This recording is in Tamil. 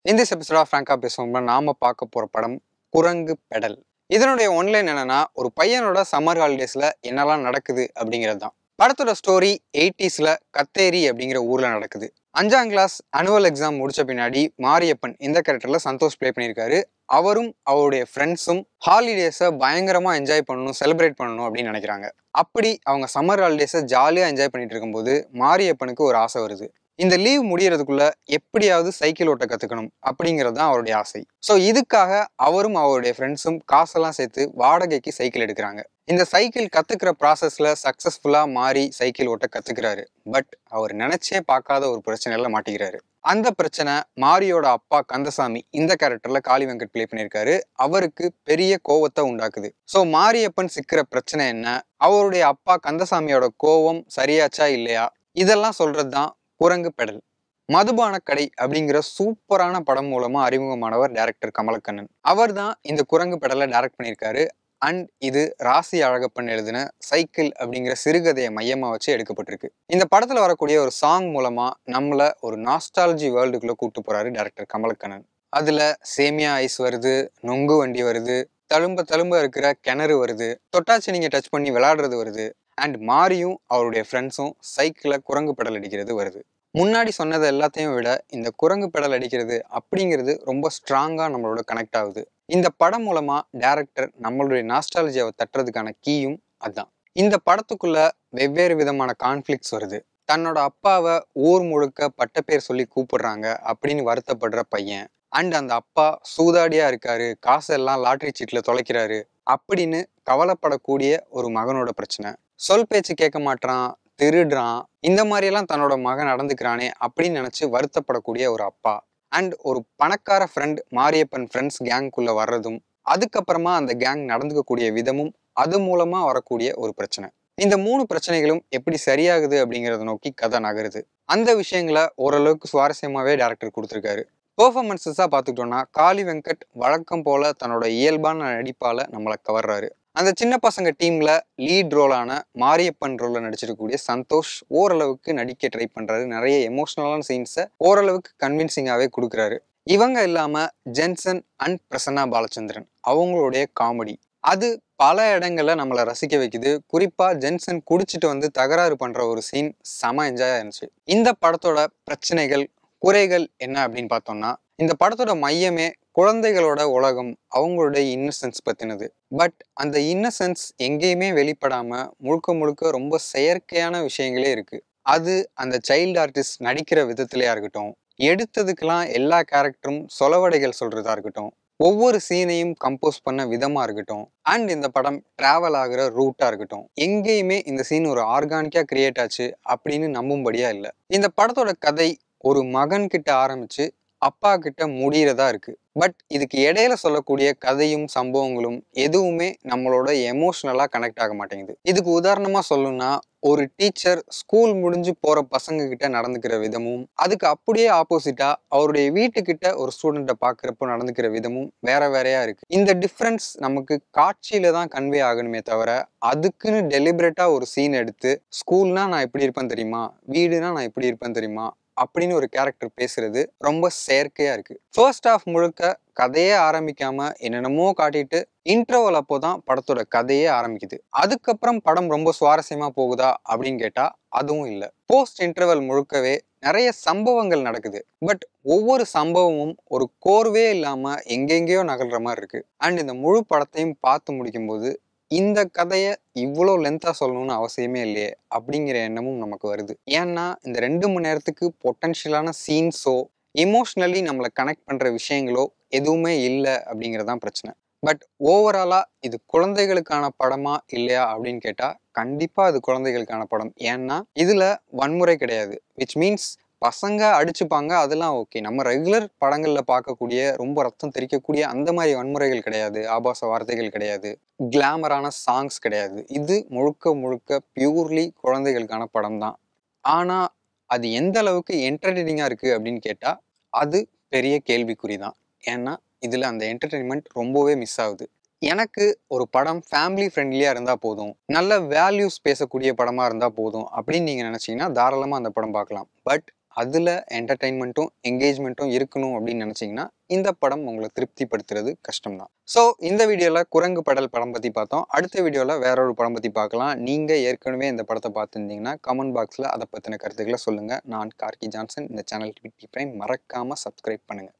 In this episode of Franka பேசுவோம்னா நாம பார்க்க போற படம் குரங்கு பெடல். இதனுடைய ஒன்லைன் என்னன்னா, ஒரு பையனோட சம்மர் ஹாலிடேஸ்ல என்னெல்லாம் நடக்குது அப்படிங்கிறது தான். படத்தோட ஸ்டோரி 80ஸ்ல கத்தேரி அப்படிங்கிற ஊர்ல நடக்குது. 5ஆம் கிளாஸ் ஆனுவல் எக்ஸாம் முடிச்ச பின்னாடி மாரியப்பன் இந்த கேரக்டர்ல சந்தோஷ் ப்ளே பண்ணியிருக்காரு. அவரும் அவருடைய ஃப்ரெண்ட்ஸும் ஹாலிடேஸை பயங்கரமா என்ஜாய் பண்ணணும், செலிப்ரேட் பண்ணணும் அப்படின்னு நினைக்கிறாங்க. அப்படி அவங்க சம்மர் ஹாலிடேஸை ஜாலியாக என்ஜாய் பண்ணிட்டு இருக்கும்போது மாரியப்பனுக்கு ஒரு ஆசை வருது. இந்த லீவ் முடியறதுக்குள்ள எப்படியாவது சைக்கிள் ஓட்ட கத்துக்கணும் அப்படிங்கிறது தான் அவருடைய ஆசை. ஸோ இதுக்காக அவரும் அவருடைய ஃப்ரெண்ட்ஸும் காசெல்லாம் சேர்த்து வாடகைக்கு சைக்கிள் எடுக்கிறாங்க. இந்த சைக்கிள் கத்துக்கிற ப்ராசஸ்ல சக்சஸ்ஃபுல்லா மாறி சைக்கிள் ஓட்ட கத்துக்கிறாரு. பட் அவர் நினைச்சே பார்க்காத ஒரு பிரச்சனையில மாட்டிக்கிறாரு. அந்த பிரச்சனை மாரியோட அப்பா கந்தசாமி இந்த கேரக்டர்ல காளி வெங்கட் ப்ளே பண்ணியிருக்காரு. அவருக்கு பெரிய கோவத்தை உண்டாக்குது. ஸோ மாரியப்பன் சிக்கிற பிரச்சனை என்ன, அவருடைய அப்பா கந்தசாமியோட கோவம் சரியாச்சா இல்லையா, இதெல்லாம் சொல்றது தான் குரங்கு பெடல். மதுபான கடை அப்படிங்கிற சூப்பரான படம் மூலமா அறிமுகமானவர் டைரக்டர் கமலக்கண்ணன். அவர் தான் இந்த குரங்கு பெடலை டைரக்ட் பண்ணியிருக்காரு. அண்ட் இது ராசி அழகப்பன் எழுதின சைக்கிள் அப்படிங்கிற சிறுகதையை மையமா வச்சு எடுக்கப்பட்டிருக்கு. இந்த படத்துல வரக்கூடிய ஒரு சாங் மூலமா நம்மள ஒரு நாஸ்டாலஜி வேர்ல்டுக்குள்ள கூட்டு போறாரு டைரக்டர் கமலக்கண்ணன். அதுல சேமியா ஐஸ் வருது, நொங்கு வண்டி வருது, தழும்ப தழும்ப இருக்கிற கிணறு வருது, தொட்டாச்சி நீங்க டச் பண்ணி விளையாடுறது வருது, அண்ட் மாரியும் அவருடைய ஃப்ரெண்ட்ஸும் சைக்கிளை குரங்கு பெடல் அடிக்கிறது வருது. முன்னாடி சொன்னது எல்லாத்தையும் விட இந்த குரங்கு பெடல் அடிக்கிறது அப்படிங்கிறது ரொம்ப ஸ்ட்ராங்கா நம்மளோட கனெக்ட் ஆகுது. இந்த படம் மூலமா டைரக்டர் நம்மளுடைய நாஸ்டாலஜியாவை தட்டுறதுக்கான கீயும் அதுதான். இந்த படத்துக்குள்ள வெவ்வேறு விதமான கான்ஃபிளிக்ஸ் வருது. தன்னோட அப்பாவை ஊர் முழுக்க பட்டப்பேர் சொல்லி கூப்பிடுறாங்க அப்படின்னு வருத்தப்படுற பையன், அண்ட் அந்த அப்பா சூதாடியா இருக்காரு, காசெல்லாம் லாட்டரி சீட்ல தொலைக்கிறாரு அப்படின்னு கவலைப்படக்கூடிய ஒரு மகனோட பிரச்சனை. சொல் பேச்சு கேட்க மாட்டான், திருடுறான், இந்த மாதிரியெல்லாம் தன்னோட மகன் நடந்துக்கிறானே அப்படின்னு நினைச்சு வருத்தப்படக்கூடிய ஒரு அப்பா, அண்ட் ஒரு பணக்கார ஃப்ரெண்ட் மாரியப்பன் ஃப்ரெண்ட்ஸ் கேங்குள்ள வர்றதும், அதுக்கப்புறமா அந்த கேங் நடந்துக்கக்கூடிய விதமும், அது மூலமா வரக்கூடிய ஒரு பிரச்சனை. இந்த 3 பிரச்சனைகளும் எப்படி சரியாகுது அப்படிங்கிறத நோக்கி கதை நகருது. அந்த விஷயங்களை ஓரளவுக்கு சுவாரஸ்யமாவே டைரக்டர் கொடுத்துருக்காரு. பெர்ஃபார்மன்ஸஸா பார்த்துக்கிட்டோம்னா காளி வெங்கட் வழக்கம் போல தன்னோட இயல்பான நடிப்பால நம்மளை கவர்றாரு. அந்த சின்ன பசங்க டீம்ல லீட் ரோலான மாரியப்பன் ரோல்ல நடிச்சிருக்கக்கூடிய சந்தோஷ் ஓரளவுக்கு நடிக்க ட்ரை பண்றாரு. நிறைய எமோஷனலான சீன்ஸை ஓரளவுக்கு கன்வின்சிங்காவே கொடுக்குறாரு. இவங்க இல்லாம ஜென்சன் அண்ட் பிரசன்னா பாலச்சந்திரன் அவங்களுடைய காமெடி அது பல இடங்கள்ல நம்மளை ரசிக்க வைக்குது. குறிப்பா ஜென்சன் குடிச்சிட்டு வந்து தகராறு பண்ற ஒரு சீன் செம என்ஜாயா இருந்துச்சு. இந்த படத்தோட பிரச்சனைகள் குறைகள் என்ன அப்படின்னு பார்த்தோம்னா, இந்த படத்தோட மையமே குழந்தைகளோட உலகம், அவங்களுடைய இன்னசென்ஸ் பத்தினது. பட் அந்த இன்னசென்ஸ் எங்கேயுமே வெளிப்படாம முழுக்க முழுக்க ரொம்ப செயற்கையான விஷயங்களே இருக்கு. அது அந்த சைல்டு ஆர்டிஸ்ட் நடிக்கிற விதத்திலேயா இருக்கட்டும், எடுத்ததுக்கெல்லாம் எல்லா கேரக்டரும் சொலவடைகள் சொல்றதா இருக்கட்டும், ஒவ்வொரு சீனையும் கம்போஸ் பண்ண விதமா இருக்கட்டும், அண்ட் இந்த படம் டிராவல் ஆகுற ரூட்டா இருக்கட்டும், எங்கேயுமே இந்த சீன் ஒரு ஆர்கானிக்கா கிரியேட் ஆச்சு அப்படின்னு நம்பும்படியா இல்லை. இந்த படத்தோட கதை ஒரு மகன் கிட்ட ஆரம்பிச்சு அப்பா கிட்ட முடியறதா இருக்கு. பட் இதுக்கு இடையில சொல்லக்கூடிய கதையும் சம்பவங்களும் எதுவுமே நம்மளோட எமோஷனலா கனெக்ட் ஆக மாட்டேங்குது. இதுக்கு உதாரணமா சொல்லணும்னா, ஒரு டீச்சர் ஸ்கூல் முடிஞ்சு போற பசங்க கிட்ட நடந்துக்கிற விதமும், அதுக்கு அப்படியே ஆப்போசிட்டா அவருடைய வீட்டுக்கிட்ட ஒரு ஸ்டூடெண்ட்டை பார்க்குறப்போ நடந்துக்கிற விதமும் வேற வேறையா இருக்கு. இந்த டிஃப்ரென்ஸ் நமக்கு காட்சியில தான் கன்வே ஆகணுமே தவிர, அதுக்குன்னு டெலிபரேட்டா ஒரு சீன் எடுத்து ஸ்கூல்னா நான் இப்படி இருப்பேன் தெரியுமா, வீடுனா நான் இப்படி இருப்பேன் தெரியுமா அப்படின்னு ஒரு கேரக்டர் பேசுறது ரொம்ப செயற்கையா இருக்கு. ஃபர்ஸ்ட் ஹாஃப் முழுக்க கதையே ஆரம்பிக்காம என்னென்னமோ காட்டிட்டு இன்டர்வல் அப்போதான் படத்தோட கதையே ஆரம்பிக்குது. அதுக்கப்புறம் படம் ரொம்ப சுவாரஸ்யமா போகுதா அப்படின்னு கேட்டா அதுவும் இல்லை. போஸ்ட் இன்டர்வல் முழுக்கவே நிறைய சம்பவங்கள் நடக்குது. பட் ஒவ்வொரு சம்பவமும் ஒரு கோர்வே இல்லாம எங்கெங்கேயோ நகர்ற மாதிரி இருக்கு. அண்ட் இந்த முழு படத்தையும் பார்த்து முடிக்கும் போது இந்த கதையை இவ்வளோ லென்த்தா சொல்லணும்னு அவசியமே இல்லையே அப்படிங்கிற எண்ணமும் நமக்கு வருது. ஏன்னா இந்த 2 மணி நேரத்துக்கு பொட்டன்ஷியலான சீன்ஸோ எமோஷ்னலி நம்மளை கனெக்ட் பண்ற விஷயங்களோ எதுவுமே இல்லை அப்படிங்கிறதான் பிரச்சனை. பட் ஓவராலா இது குழந்தைகளுக்கான படமா இல்லையா அப்படின்னு கேட்டா கண்டிப்பா அது குழந்தைகளுக்கான படம். ஏன்னா இதுல வன்முறை கிடையாது. விச் மீன்ஸ் பசங்க அடிச்சுப்பாங்க, அதெல்லாம் ஓகே. நம்ம ரெகுலர் படங்கள்ல பார்க்கக்கூடிய ரொம்ப ரத்தம் தெறிக்கக்கூடிய அந்த மாதிரி வன்முறைகள் கிடையாது, ஆபாச வார்த்தைகள் கிடையாது, கிளாமரான சாங்ஸ் கிடையாது. இது முழுக்க முழுக்க பியூர்லி குழந்தைகளுக்கான படம் தான். ஆனா அது எந்த அளவுக்கு என்டர்டெய்னிங்கா இருக்கு அப்படின்னு கேட்டா அது பெரிய கேள்விக்குறி தான். ஏன்னா இதுல அந்த என்டர்டெயின்மெண்ட் ரொம்பவே மிஸ் ஆகுது. எனக்கு ஒரு படம் ஃபேமிலி ஃப்ரெண்ட்லியா இருந்தா போதும், நல்ல வேல்யூஸ் பேசக்கூடிய படமா இருந்தா போதும் அப்படின்னு நீங்க நினைச்சீங்கன்னா தாராளமா அந்த படம் பார்க்கலாம். பட் அதில் என்டர்டெயின்மெண்ட்டும் என்கேஜ்மெண்ட்டும் இருக்கணும் அப்படின்னு நினச்சிங்கன்னா இந்த படம் உங்களை திருப்திப்படுத்துறது கஷ்டம்தான். ஸோ இந்த வீடியோவில் குரங்கு படல் படம் பற்றி பார்த்தோம். அடுத்த வீடியோவில் வேற ஒரு படம் பற்றி பார்க்கலாம். நீங்கள் ஏற்கனவே இந்த படத்தை பார்த்துருந்தீங்கன்னா கமெண்ட் பாக்ஸில் அதை பற்றின கருத்துக்களை சொல்லுங்கள். நான் கார்கி ஜான்சன். இந்த சேனல் டிவி பிரைம் மறக்காமல் சப்ஸ்கிரைப் பண்ணுங்கள்.